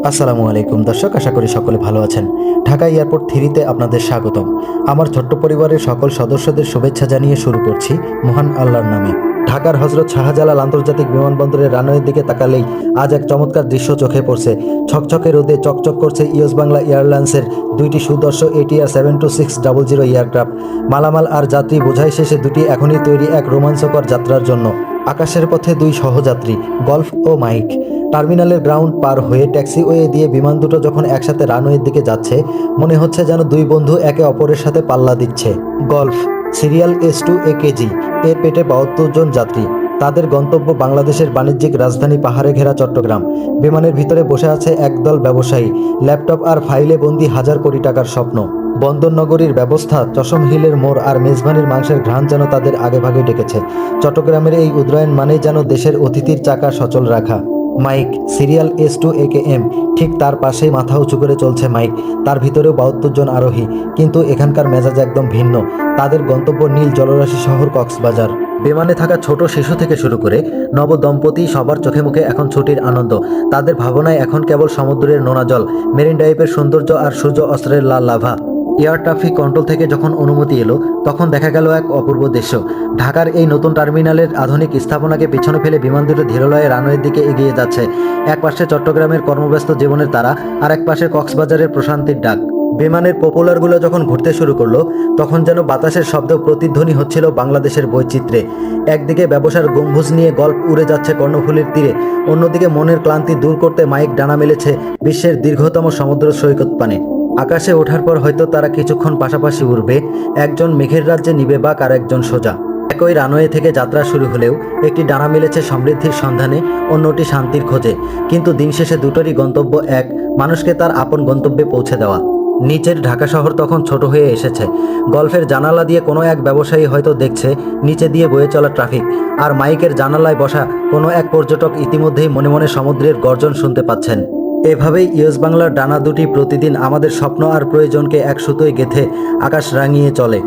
আসসালামু আলাইকুম দর্শক, আশা করি সকলে ভালো আছেন। ঢাকা এয়ারপোর্ট 3-তে আপনাদের স্বাগতম। আমার ছোট্ট পরিবারের সকল সদস্যদের শুভেচ্ছা জানিয়ে শুরু করছি মহান আল্লাহর নামে। ঢাকার হজরত শাহজালাল আন্তর্জাতিক বিমানবন্দরের রানওয়ের দিকে তাকালেই আজ এক চমৎকার দৃশ্য চোখে পড়ছে। ছকছকে রোদে চকচক করছে ইউএস বাংলা এয়ারলাইন্সের দুইটি সুদর্শ ATR 72600 এয়ারক্রাফট। মালামাল আর যাত্রী বোঝাই শেষে দুটি এখনই তৈরি এক রোমাঞ্চকর যাত্রার জন্য। আকাশের পথে দুই সহযাত্রী গল্ফ ও মাইক। টার্মিনালের গ্রাউন্ড পার হয়ে ট্যাক্সিওয়ে দিয়ে বিমান দুটো যখন একসাথে রানওয়ের দিকে যাচ্ছে, মনে হচ্ছে যেন দুই বন্ধু একে অপরের সাথে পাল্লা দিচ্ছে। গল্ফ সিরিয়াল S2 AKG এর পেটে 72 জন যাত্রী। তাদের গন্তব্য বাংলাদেশের বাণিজ্যিক রাজধানী পাহাড়ে ঘেরা চট্টগ্রাম। বিমানের ভিতরে বসে আছে একদল ব্যবসায়ী, ল্যাপটপ আর ফাইলে বন্দি হাজার কোটি টাকার স্বপ্ন। বন্দর নগরীর ব্যবস্থা, চশম হিলের মোড় আর মেজবানির মাংসের ঘ্রাণ যেন তাদের আগেভাগে ডেকেছে। চট্টগ্রামের এই উদয়ন মানেই যেন দেশের অতিথির চাকা সচল রাখা। মাইক সিরিয়াল S2 AKM, ঠিক তার পাশেই মাথা উঁচু করে চলছে মাইক। তার ভিতরেও 72 জন আরোহী, কিন্তু এখানকার মেজাজ একদম ভিন্ন। তাদের গন্তব্য নীল জলরাশি শহর কক্সবাজার। বিমানে থাকা ছোট শিশু থেকে শুরু করে নবদম্পতি সবার চোখে মুখে এখন ছুটির আনন্দ। তাদের ভাবনায় এখন কেবল সমুদ্রের নোনা জল, মেরিন ড্রাইভের সৌন্দর্য আর সূর্য অস্ত্রের লাল লাভা। এয়ার ট্রাফিক কন্ট্রোল থেকে যখন অনুমতি এলো, তখন দেখা গেল এক অপূর্ব দৃশ্য। ঢাকার এই নতুন টার্মিনালের আধুনিক স্থাপনাকে পিছনে ফেলে বিমান দুটো ধীরলয়ে রানওয়ের দিকে এগিয়ে যাচ্ছে। এক পাশে চট্টগ্রামের কর্মব্যস্ত জীবনের তারা, আর এক পাশে কক্সবাজারের প্রশান্তির ডাক। বিমানের পপুলারগুলো যখন ঘুরতে শুরু করলো, তখন যেন বাতাসের শব্দ প্রতিধ্বনি হচ্ছিল বাংলাদেশের বৈচিত্র্যে। একদিকে ব্যবসার গম্বুজ নিয়ে গল্প উড়ে যাচ্ছে কর্ণফুলীর তীরে, অন্যদিকে মনের ক্লান্তি দূর করতে মাইক ডানা মেলেছে বিশ্বের দীর্ঘতম সমুদ্র সৈকত পানে। আকাশে ওঠার পর হয়তো তারা কিছুক্ষণ পাশাপাশি উড়বে, একজন মেঘের রাজ্যে নিবে বাক আর একজন সোজা। একই রানওয়ে থেকে যাত্রা শুরু হলেও একটি ডানা মিলেছে সমৃদ্ধির সন্ধানে, অন্যটি শান্তির খোঁজে। কিন্তু দিন শেষে দুটোরই গন্তব্য এক, মানুষকে তার আপন গন্তব্যে পৌঁছে দেওয়া। নিচের ঢাকা শহর তখন ছোট হয়ে এসেছে। গল্ফের জানালা দিয়ে কোনো এক ব্যবসায়ী হয়তো দেখছে নিচে দিয়ে বয়ে চলা ট্রাফিক, আর মাইকের জানালায় বসা কোনো এক পর্যটক ইতিমধ্যেই মনে মনে সমুদ্রের গর্জন শুনতে পাচ্ছেন। এভাবেই ইউএস বাংলার ডানা দুটি প্রতিদিন আমাদের স্বপ্ন আর প্রয়োজনকে এক সুতোয় গেঁথে আকাশ রাঙিয়ে চলে।